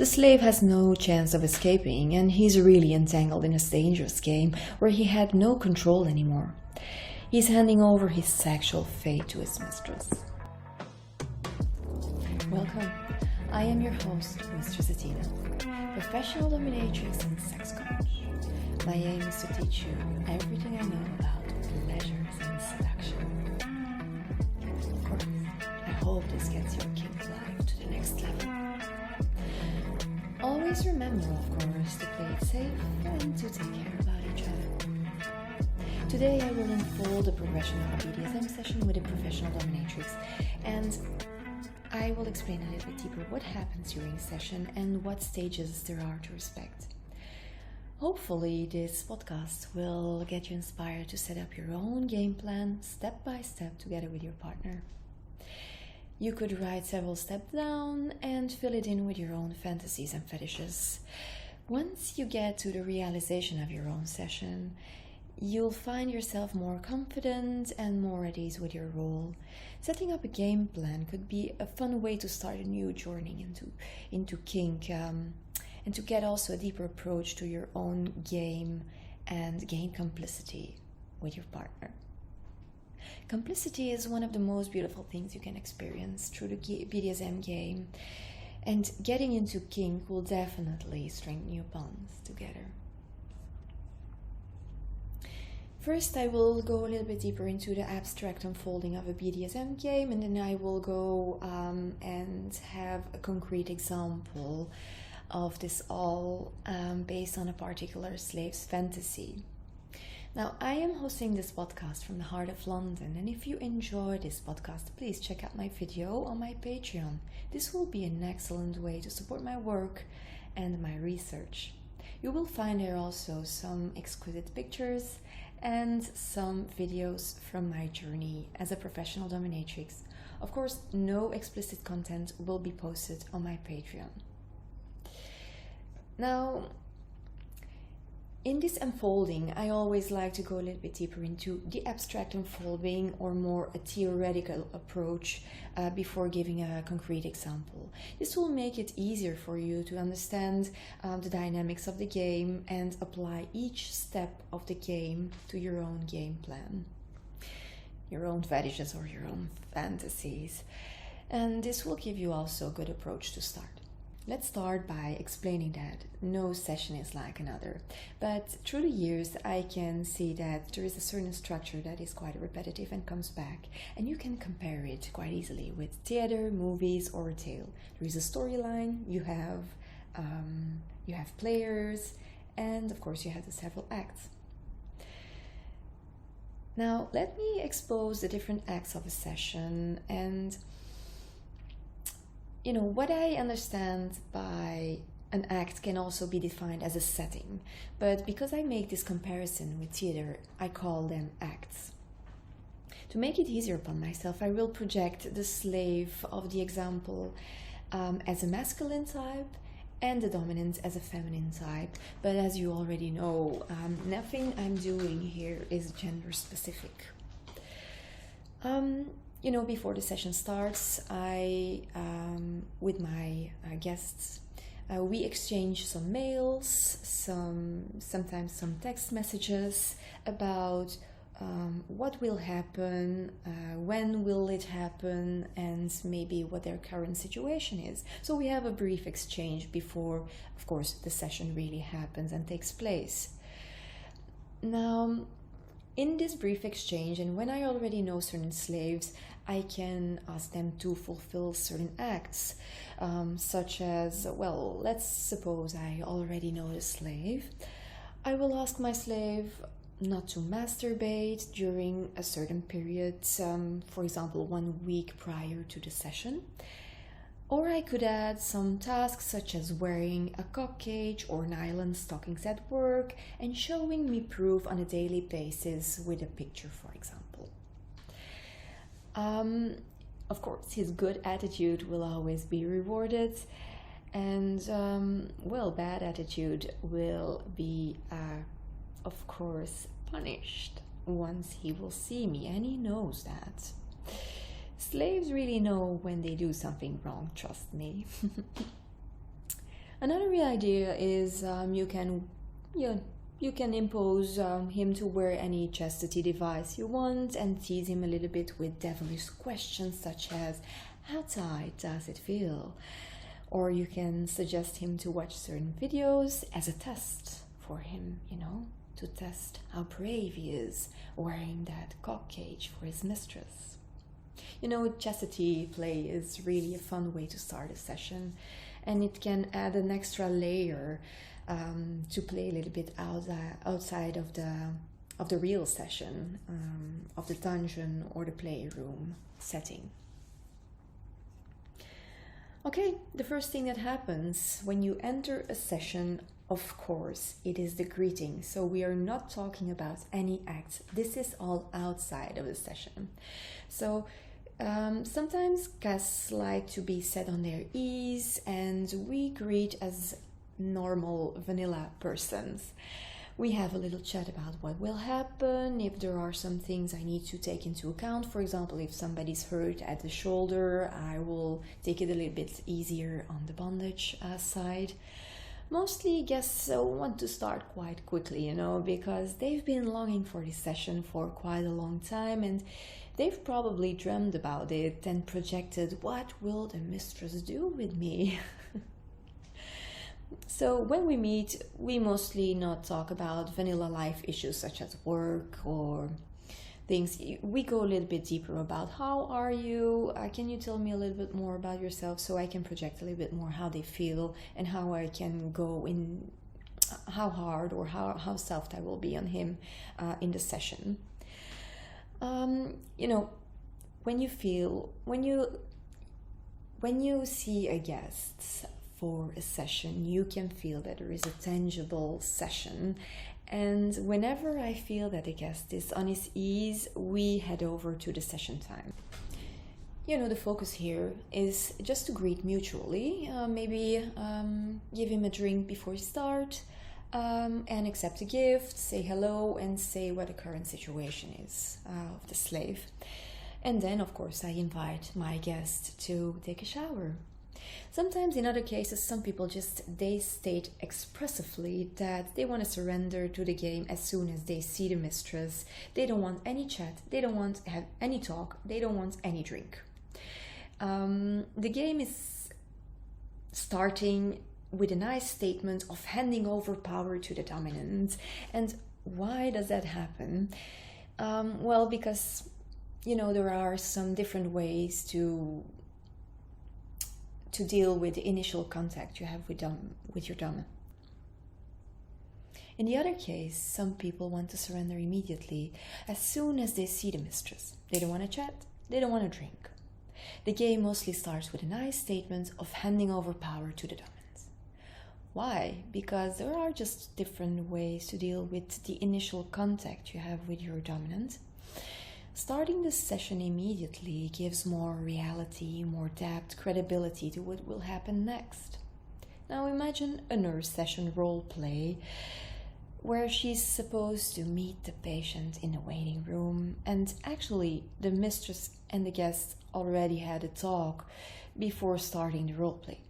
The slave has no chance of escaping, and he's really entangled in a dangerous game where he had no control anymore. He's handing over his sexual fate to his mistress. Welcome. I am your host, Mistress Athena, professional dominatrix and sex coach. My aim is to teach you everything I know about pleasures and seduction. Of course, I hope this gets your kink life to the next level. Always remember, of course, to play it safe and to take care about each other. Today I will unfold a professional Bdsm session with a professional dominatrix, and I will explain a little bit deeper what happens during a session and what stages there are to respect. Hopefully this podcast will get you inspired to set up your own game plan step by step together with your partner. You could write several steps down and fill it in with your own fantasies and fetishes. Once you get to the realization of your own session, you'll find yourself more confident and more at ease with your role. Setting up a game plan could be a fun way to start a new journey into kink, and to get also a deeper approach to your own game and gain complicity with your partner. Complicity is one of the most beautiful things you can experience through the BDSM game, and getting into kink will definitely strengthen your bonds together. First, I will go a little bit deeper into the abstract unfolding of a BDSM game, and then I will go and have a concrete example of this all based on a particular slave's fantasy. Now, I am hosting this podcast from the heart of London, and if you enjoy this podcast, please check out my video on my Patreon. This will be an excellent way to support my work and my research. You will find there also some exquisite pictures and some videos from my journey as a professional dominatrix. Of course, no explicit content will be posted on my Patreon. Now, in this unfolding, I always like to go a little bit deeper into the abstract unfolding or more a theoretical approach before giving a concrete example. This will make it easier for you to understand the dynamics of the game and apply each step of the game to your own game plan, your own fetishes or your own fantasies. And this will give you also a good approach to start. Let's start by explaining that no session is like another, but through the years I can see that there is a certain structure that is quite repetitive and comes back, and you can compare it quite easily with theater, movies, or a tale. There is a storyline, you have players, and of course you have the several acts. Now let me expose the different acts of a session, and what I understand by an act can also be defined as a setting, but because I make this comparison with theater, I call them acts. To make it easier upon myself, I will project the slave of the example as a masculine type and the dominant as a feminine type, but as you already know, nothing I'm doing here is gender specific. Before the session starts, I, with my guests, we exchange some mails, sometimes some text messages about what will happen, when will it happen, and maybe what their current situation is. So we have a brief exchange before, of course, the session really happens and takes place. Now, in this brief exchange, and when I already know certain slaves, I can ask them to fulfill certain acts, such as, let's suppose I already know the slave. I will ask my slave not to masturbate during a certain period, for example, 1 week prior to the session. Or I could add some tasks such as wearing a cock cage or nylon stockings at work and showing me proof on a daily basis with a picture, for example. Of course, his good attitude will always be rewarded, and bad attitude will be, of course, punished once he will see me, and he knows that. Slaves really know when they do something wrong, trust me. Another idea is you can impose him to wear any chastity device you want and tease him a little bit with devilish questions such as, how tight does it feel? Or you can suggest him to watch certain videos as a test for him, to test how brave he is wearing that cock cage for his mistress. Chastity play is really a fun way to start a session, and it can add an extra layer to play a little bit outside of the real session, of the dungeon or the playroom setting. Okay, the first thing that happens when you enter a session, of course, it is the greeting. So we are not talking about any acts. This is all outside of the session. So sometimes guests like to be set on their ease, and we greet as normal vanilla persons. We have a little chat about what will happen, if there are some things I need to take into account. For example, if somebody's hurt at the shoulder, I will take it a little bit easier on the bondage side. Mostly guests want to start quite quickly, because they've been longing for this session for quite a long time, and they've probably dreamed about it and projected, what will the mistress do with me? So when we meet, we mostly not talk about vanilla life issues such as work or things. We go a little bit deeper about, how are you? Can you tell me a little bit more about yourself, so I can project a little bit more how they feel and how I can go in, how hard or how soft I will be on him in the session. When you see a guest for a session, you can feel that there is a tangible session. And whenever I feel that a guest is on his ease, we head over to the session time. The focus here is just to greet mutually, maybe give him a drink before you start, and accept a gift, say hello, and say what the current situation is of the slave. And then, of course, I invite my guest to take a shower. Sometimes in other cases, some people they state expressively that they want to surrender to the game as soon as they see the mistress. They don't want any chat, they don't want to have any talk, they don't want any drink. The game is starting with a nice statement of handing over power to the dominant. And why does that happen? Well, because there are some different ways to deal with the initial contact you have with your dom. In the other case, some people want to surrender immediately as soon as they see the mistress. They don't want to chat, they don't want to drink. The game mostly starts with a nice statement of handing over power to the dominant. Why? Because there are just different ways to deal with the initial contact you have with your dominant. Starting the session immediately gives more reality, more depth, credibility to what will happen next. Now imagine a nurse session role play where she's supposed to meet the patient in the waiting room, and actually the mistress and the guest already had a talk before starting the role play.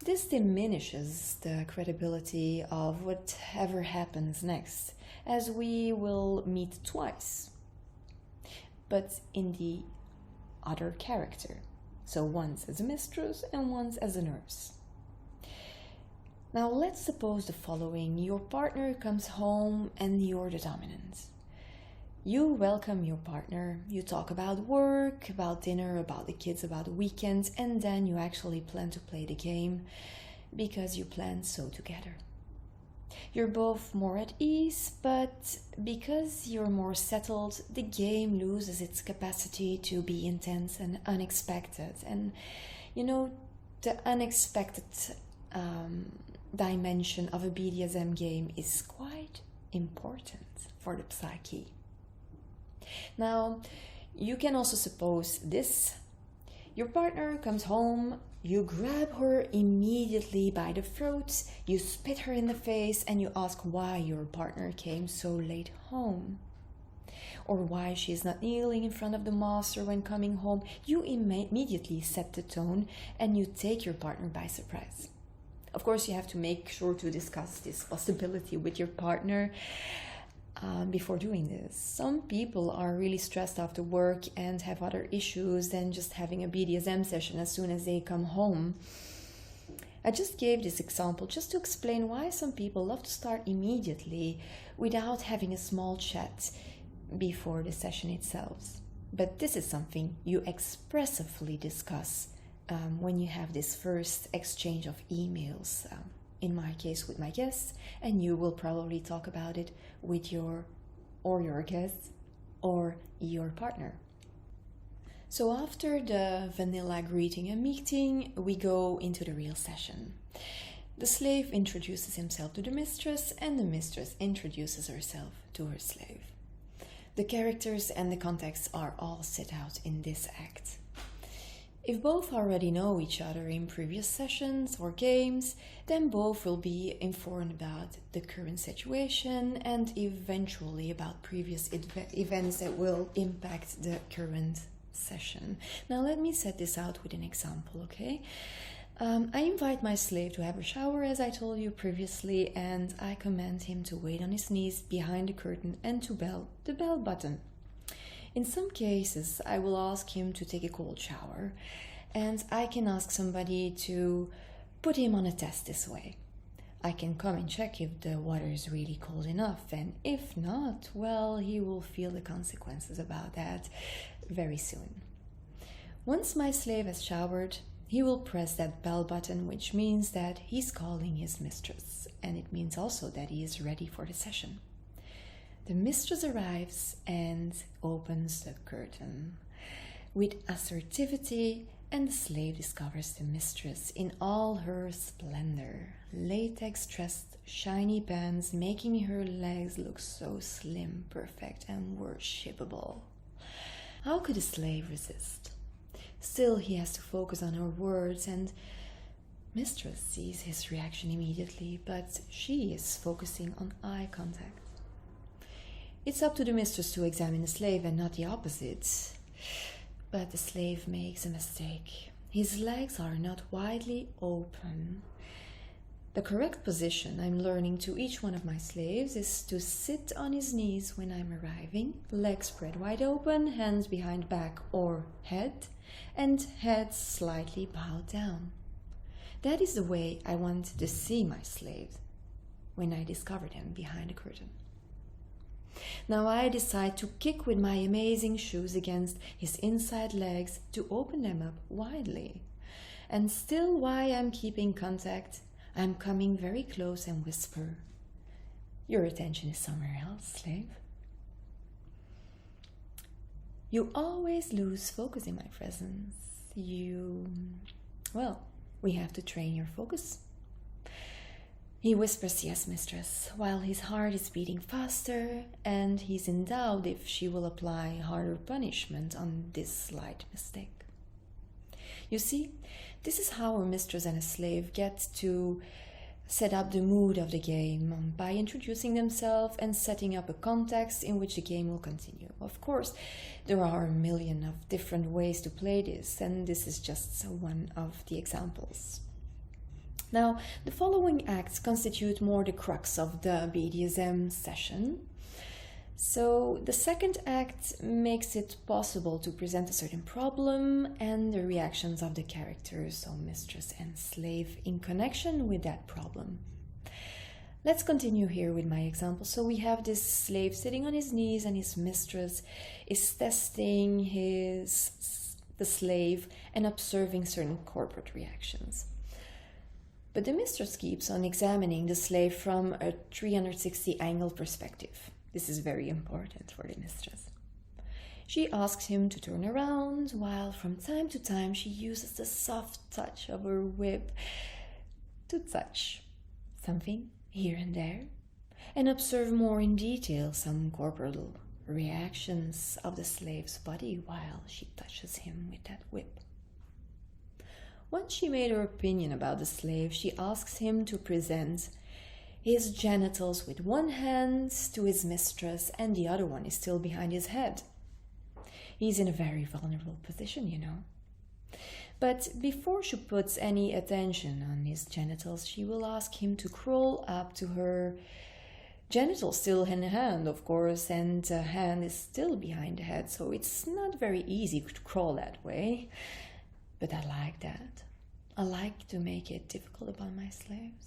This diminishes the credibility of whatever happens next, as we will meet twice, but in the other character. So once as a mistress and once as a nurse. Now let's suppose the following. Your partner comes home and you're the dominant. You welcome your partner, you talk about work, about dinner, about the kids, about the weekend, and then you actually plan to play the game because you planned so together. You're both more at ease, but because you're more settled, the game loses its capacity to be intense and unexpected. And the unexpected dimension of a BDSM game is quite important for the psyche. Now, you can also suppose this. Your partner comes home, you grab her immediately by the throat, you spit her in the face, and you ask why your partner came so late home. Or why she is not kneeling in front of the master when coming home. You immediately set the tone and you take your partner by surprise. Of course, you have to make sure to discuss this possibility with your partner before doing this. Some people are really stressed after work and have other issues than just having a BDSM session as soon as they come home. I just gave this example just to explain why some people love to start immediately without having a small chat before the session itself. But this is something you expressively discuss when you have this first exchange of emails, in my case with my guests, and you will probably talk about it with your guests or your partner. So after the vanilla greeting and meeting, we go into the real session. The slave introduces himself to the mistress, and the mistress introduces herself to her slave. The characters and the context are all set out in this act. If both already know each other in previous sessions or games, then both will be informed about the current situation and eventually about previous events that will impact the current session. Now let me set this out with an example, okay? I invite my slave to have a shower, as I told you previously, and I command him to wait on his knees behind the curtain and to bell the bell button. In some cases, I will ask him to take a cold shower, and I can ask somebody to put him on a test this way. I can come and check if the water is really cold enough, and if not, well, he will feel the consequences about that very soon. Once my slave has showered, he will press that bell button, which means that he's calling his mistress, and it means also that he is ready for the session. The mistress arrives and opens the curtain with assertivity, and the slave discovers the mistress in all her splendor. Latex-dressed, shiny pants, making her legs look so slim, perfect, and worshipable. How could a slave resist? Still, he has to focus on her words, and mistress sees his reaction immediately, but she is focusing on eye contact. It's up to the mistress to examine the slave and not the opposite. But the slave makes a mistake. His legs are not widely open. The correct position I'm learning to each one of my slaves is to sit on his knees when I'm arriving, legs spread wide open, hands behind back or head, and head slightly bowed down. That is the way I want to see my slaves when I discover them behind the curtain. Now I decide to kick with my amazing shoes against his inside legs to open them up widely. And still, while I'm keeping contact, I'm coming very close and whisper, "Your attention is somewhere else, slave." You always lose focus in my presence. We have to train your focus. He whispers, "Yes, mistress," while his heart is beating faster, and he's in doubt if she will apply harder punishment on this slight mistake. You see, this is how a mistress and a slave get to set up the mood of the game by introducing themselves and setting up a context in which the game will continue. Of course, there are a million of different ways to play this, and this is just one of the examples. Now, the following acts constitute more the crux of the BDSM session. So, the second act makes it possible to present a certain problem and the reactions of the characters, so mistress and slave, in connection with that problem. Let's continue here with my example. So we have this slave sitting on his knees, and his mistress is testing the slave and observing certain corporate reactions. But the mistress keeps on examining the slave from a 360 angle perspective. This is very important for the mistress. She asks him to turn around, while from time to time she uses the soft touch of her whip to touch something here and there and observe more in detail some corporal reactions of the slave's body while she touches him with that whip. Once she made her opinion about the slave, she asks him to present his genitals with one hand to his mistress, and the other one is still behind his head. He's in a very vulnerable position, you know. But before she puts any attention on his genitals, she will ask him to crawl up to her, genitals still in hand, of course, and the hand is still behind the head, so it's not very easy to crawl that way. But I like that. I like to make it difficult upon my slaves.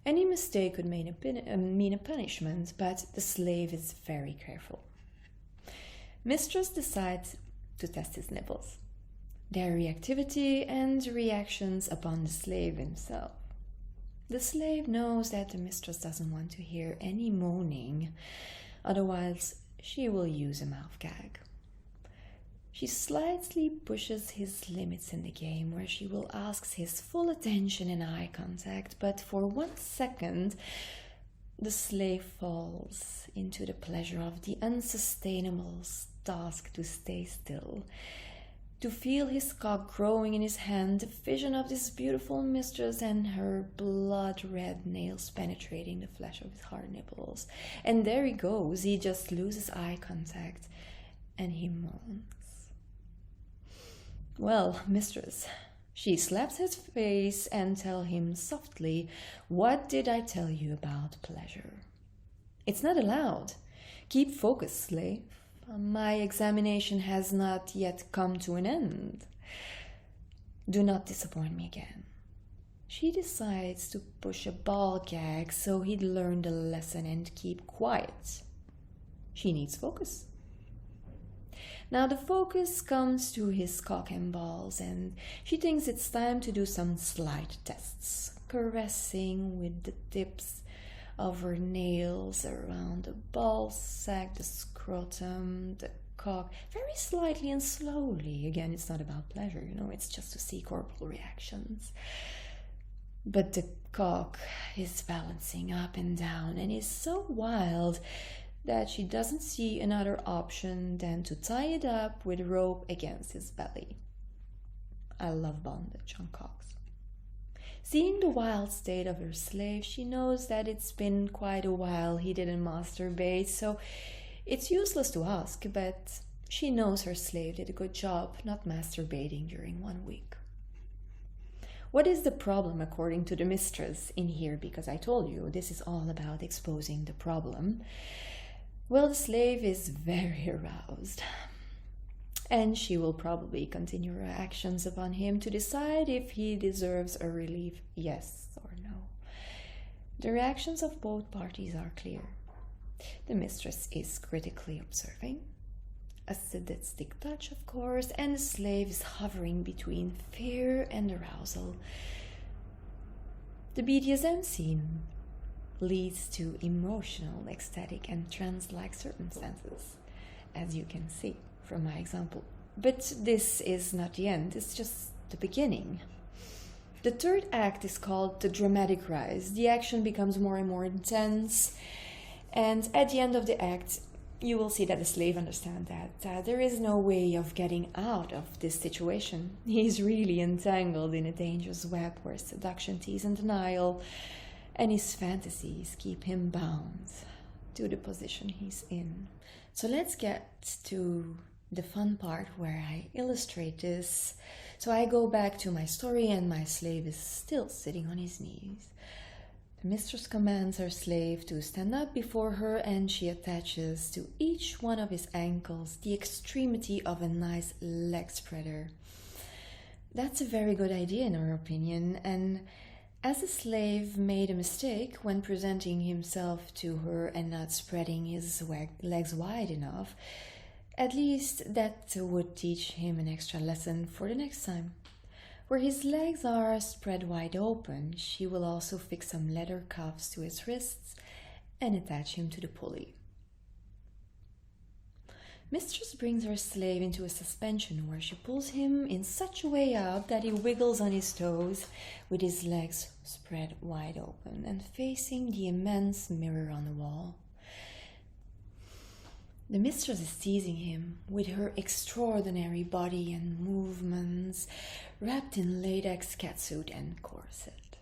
Any mistake could mean a punishment, but the slave is very careful. Mistress decides to test his nipples, their reactivity and reactions upon the slave himself. The slave knows that the mistress doesn't want to hear any moaning, otherwise she will use a mouth gag. She slightly pushes his limits in the game, where she will ask his full attention and eye contact, but for 1 second the slave falls into the pleasure of the unsustainable task to stay still, to feel his cock growing in his hand, the vision of this beautiful mistress and her blood-red nails penetrating the flesh of his hard nipples. And there he goes, he just loses eye contact and he moans. Well, mistress, she slaps his face and tells him softly, "What did I tell you about pleasure? It's not allowed. Keep focus, slave. My examination has not yet come to an end. Do not disappoint me again." She decides to push a ball gag so he'd learn the lesson and keep quiet. She needs focus. Now the focus comes to his cock and balls, and she thinks it's time to do some slight tests, caressing with the tips of her nails around the ball sack, the scrotum, the cock, very slightly and slowly. Again, it's not about pleasure, it's just to see corporal reactions. But the cock is balancing up and down and is so wild that she doesn't see another option than to tie it up with rope against his belly. I love bondage on cocks. Seeing the wild state of her slave, she knows that it's been quite a while he didn't masturbate, so it's useless to ask, but she knows her slave did a good job not masturbating during 1 week. What is the problem according to the mistress in here? Because I told you, this is all about exposing the problem. Well, the slave is very aroused, and she will probably continue her actions upon him to decide if he deserves a relief, yes or no. The reactions of both parties are clear. The mistress is critically observing, a sadistic touch, of course, and the slave is hovering between fear and arousal. The Bdsm scene leads to emotional, ecstatic, and trance-like circumstances, as you can see from my example. But this is not the end, it's just the beginning. The third act is called the dramatic rise. The action becomes more and more intense, and at the end of the act, you will see that the slave understands that there is no way of getting out of this situation. He's really entangled in a dangerous web where seduction, tease, and denial and his fantasies keep him bound to the position he's in. So let's get to the fun part where I illustrate this. So I go back to my story and my slave is still sitting on his knees. The mistress commands her slave to stand up before her, and she attaches to each one of his ankles the extremity of a nice leg spreader. That's a very good idea in her opinion, and as the slave made a mistake when presenting himself to her and not spreading his legs wide enough, at least that would teach him an extra lesson for the next time. Where his legs are spread wide open, she will also fix some leather cuffs to his wrists and attach him to the pulley. Mistress brings her slave into a suspension where she pulls him in such a way up that he wiggles on his toes with his legs spread wide open and facing the immense mirror on the wall. The mistress is teasing him with her extraordinary body and movements, wrapped in latex catsuit and corset.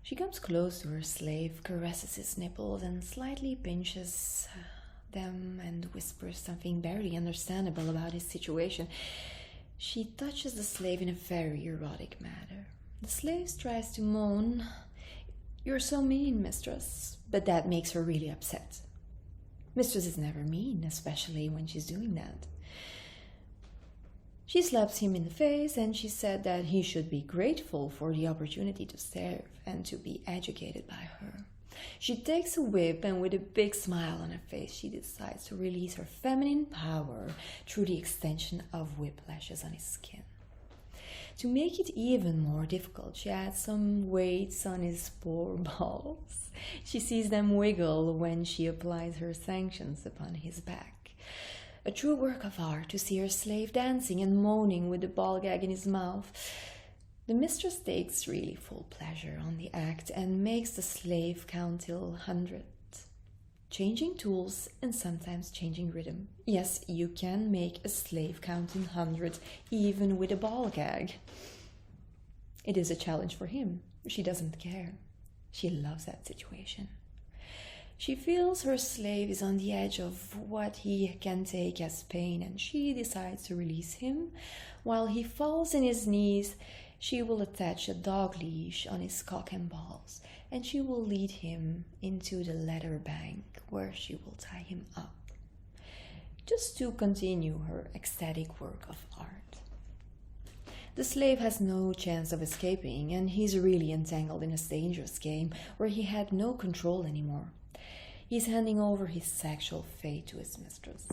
She comes close to her slave, caresses his nipples, and slightly pinches them and whispers something barely understandable about his situation. She touches the slave in a very erotic manner. The slave tries to moan, "You're so mean, mistress," but that makes her really upset. Mistress is never mean, especially when she's doing that. She slaps him in the face and she said that he should be grateful for the opportunity to serve and to be educated by her. She takes a whip and with a big smile on her face, she decides to release her feminine power through the extension of whip lashes on his skin. To make it even more difficult, she adds some weights on his poor balls. She sees them wiggle when she applies her sanctions upon his back. A true work of art to see her slave dancing and moaning with the ball gag in his mouth. The mistress takes really full pleasure on the act and makes the slave count till 100, changing tools and sometimes changing rhythm. Yes, you can make a slave count in 100 even with a ball gag. It is a challenge for him. She doesn't care. She loves that situation. She feels her slave is on the edge of what he can take as pain, and she decides to release him. While he falls in his knees, she will attach a dog leash on his cock and balls, and she will lead him into the leather bank where she will tie him up, just to continue her ecstatic work of art. The slave has no chance of escaping, and he's really entangled in a dangerous game where he had no control anymore. He's handing over his sexual fate to his mistress.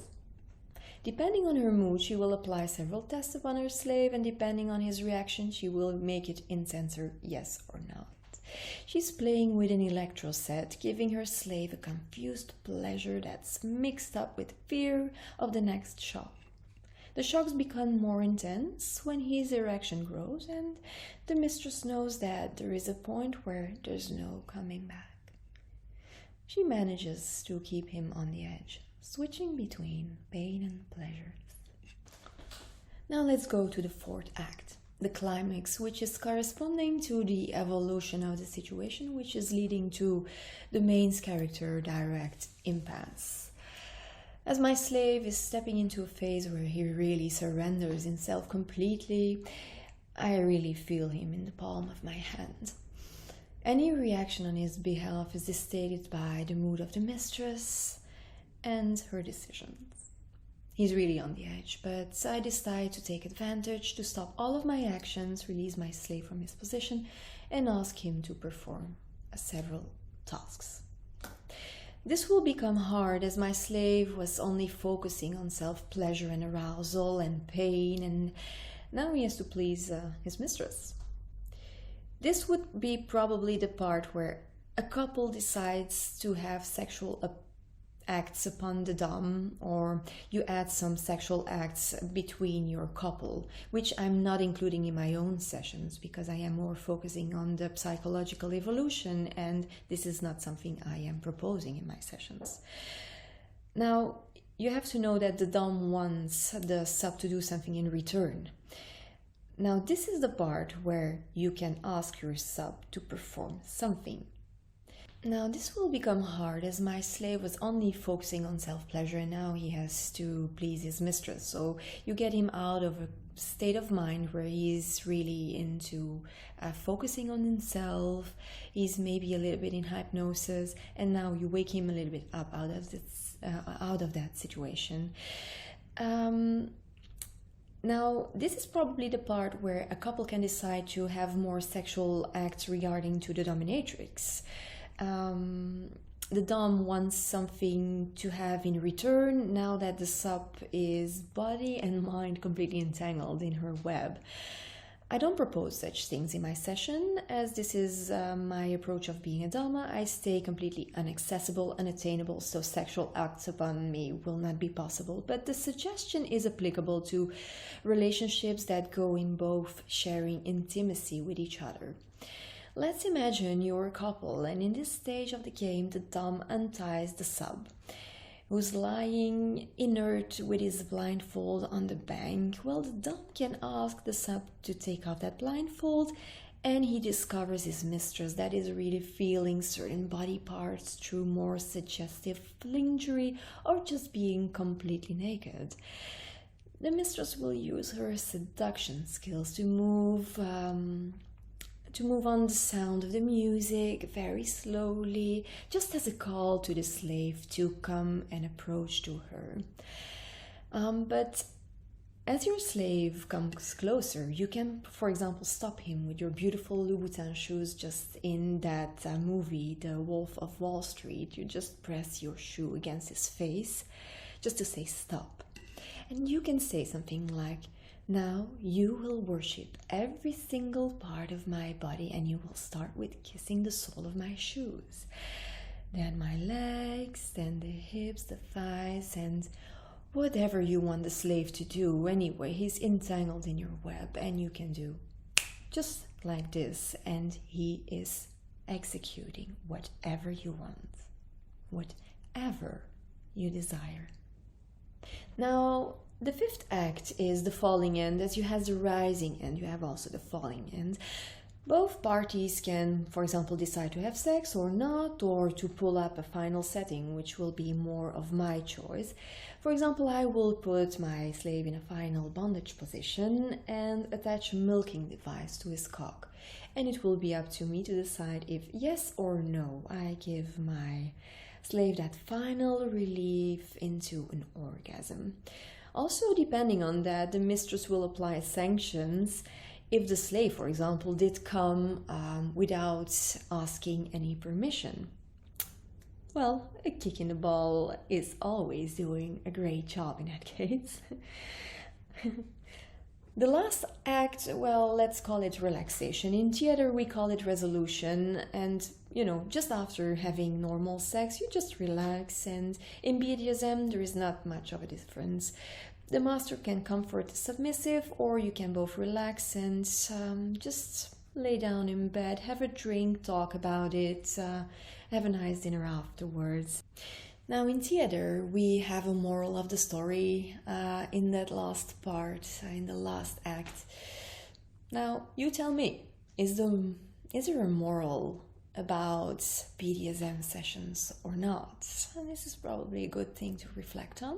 Depending on her mood, she will apply several tests upon her slave, and depending on his reaction, she will make it intenser, yes or not. She's playing with an electro set, giving her slave a confused pleasure that's mixed up with fear of the next shock. The shocks become more intense when his erection grows, and the mistress knows that there is a point where there's no coming back. She manages to keep him on the edge, switching between pain and pleasures. Now let's go to the fourth act, the climax, which is corresponding to the evolution of the situation, which is leading to the main character direct impasse. As my slave is stepping into a phase where he really surrenders himself completely, I really feel him in the palm of my hand. Any reaction on his behalf is dictated by the mood of the mistress and her decisions. He's really on the edge, but I decide to take advantage to stop all of my actions, release my slave from his position, and ask him to perform several tasks. This will become hard as my slave was only focusing on self-pleasure and arousal and pain, and now he has to please his mistress. This would be probably the part where a couple decides to have sexual acts upon the dom, or you add some sexual acts between your couple, which I'm not including in my own sessions because I am more focusing on the psychological evolution, and this is not something I am proposing in my sessions. Now, you have to know that the dom wants the sub to do something in return. Now, this is the part where you can ask your sub to perform something. Now, this will become hard as my slave was only focusing on self-pleasure and now he has to please his mistress. So you get him out of a state of mind where he's really into focusing on himself. He's maybe a little bit in hypnosis, and now you wake him a little bit up out of that situation. Now, this is probably the part where a couple can decide to have more sexual acts regarding to the dominatrix. The dom wants something to have in return now that the sub is body and mind completely entangled in her web. I don't propose such things in my session, as this is my approach of being a dama. I stay completely inaccessible, unattainable, so sexual acts upon me will not be possible. But the suggestion is applicable to relationships that go in both sharing intimacy with each other. Let's imagine you're a couple, and in this stage of the game, the dom unties the sub, who's lying inert with his blindfold on the bank. Well, the dom can ask the sub to take off that blindfold, and he discovers his mistress that is really feeling certain body parts through more suggestive lingerie or just being completely naked. The mistress will use her seduction skills to move on the sound of the music very slowly, just as a call to the slave to come and approach to her. But as your slave comes closer, you can, for example, stop him with your beautiful Louboutin shoes, just in that movie, The Wolf of Wall Street. You just press your shoe against his face, just to say stop. And you can say something like, now you will worship every single part of my body, and you will start with kissing the sole of my shoes. Then my legs, then the hips, the thighs, and whatever you want the slave to do. Anyway, he's entangled in your web, and you can do just like this, and he is executing whatever you want, whatever you desire. Now, the fifth act is the falling end. As you have the rising end, you have also the falling end. Both parties can, for example, decide to have sex or not, or to pull up a final setting, which will be more of my choice. For example, I will put my slave in a final bondage position and attach a milking device to his cock. And it will be up to me to decide if yes or no I give my slave that final relief into an orgasm. Also, depending on that, the mistress will apply sanctions if the slave, for example, did come without asking any permission. Well, a kick in the ball is always doing a great job in that case. The last act, well, let's call it relaxation. In theater, we call it resolution. And, just after having normal sex, you just relax. And in Bdsm, there is not much of a difference. The master can comfort the submissive, or you can both relax and just lay down in bed, have a drink, talk about it, have a nice dinner afterwards. Now, in theater, we have a moral of the story in that last part, in the last act. Now, you tell me, is there a moral about BDSM sessions or not? And this is probably a good thing to reflect on.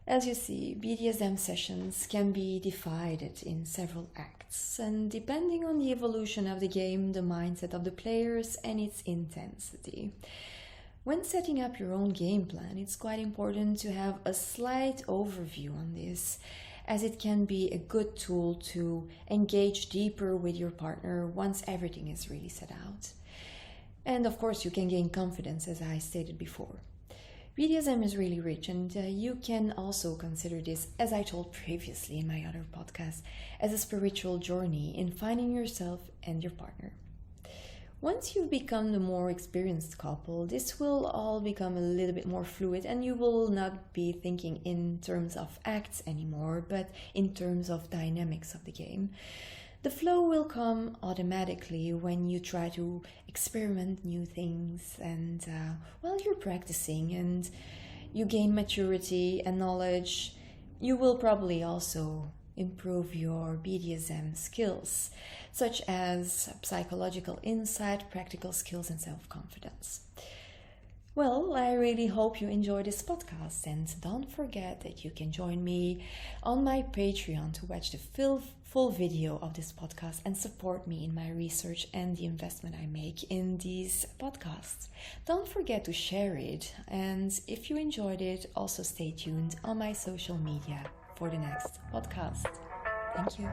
As you see, BDSM sessions can be divided in several acts, and depending on the evolution of the game, the mindset of the players, and its intensity. When setting up your own game plan, it's quite important to have a slight overview on this, as it can be a good tool to engage deeper with your partner once everything is really set out. And of course, you can gain confidence, as I stated before. BDSM is really rich, and you can also consider this, as I told previously in my other podcast, as a spiritual journey in finding yourself and your partner. Once you've become the more experienced couple, this will all become a little bit more fluid, and you will not be thinking in terms of acts anymore, but in terms of dynamics of the game. The flow will come automatically when you try to experiment new things, and while you're practicing and you gain maturity and knowledge, you will probably also improve your BDSM skills, such as psychological insight, practical skills, and self-confidence. Well, I really hope you enjoyed this podcast, and don't forget that you can join me on my Patreon to watch the full video of this podcast and support me in my research and the investment I make in these podcasts. Don't forget to share it, and if you enjoyed it, also stay tuned on my social media for the next podcast. Thank you.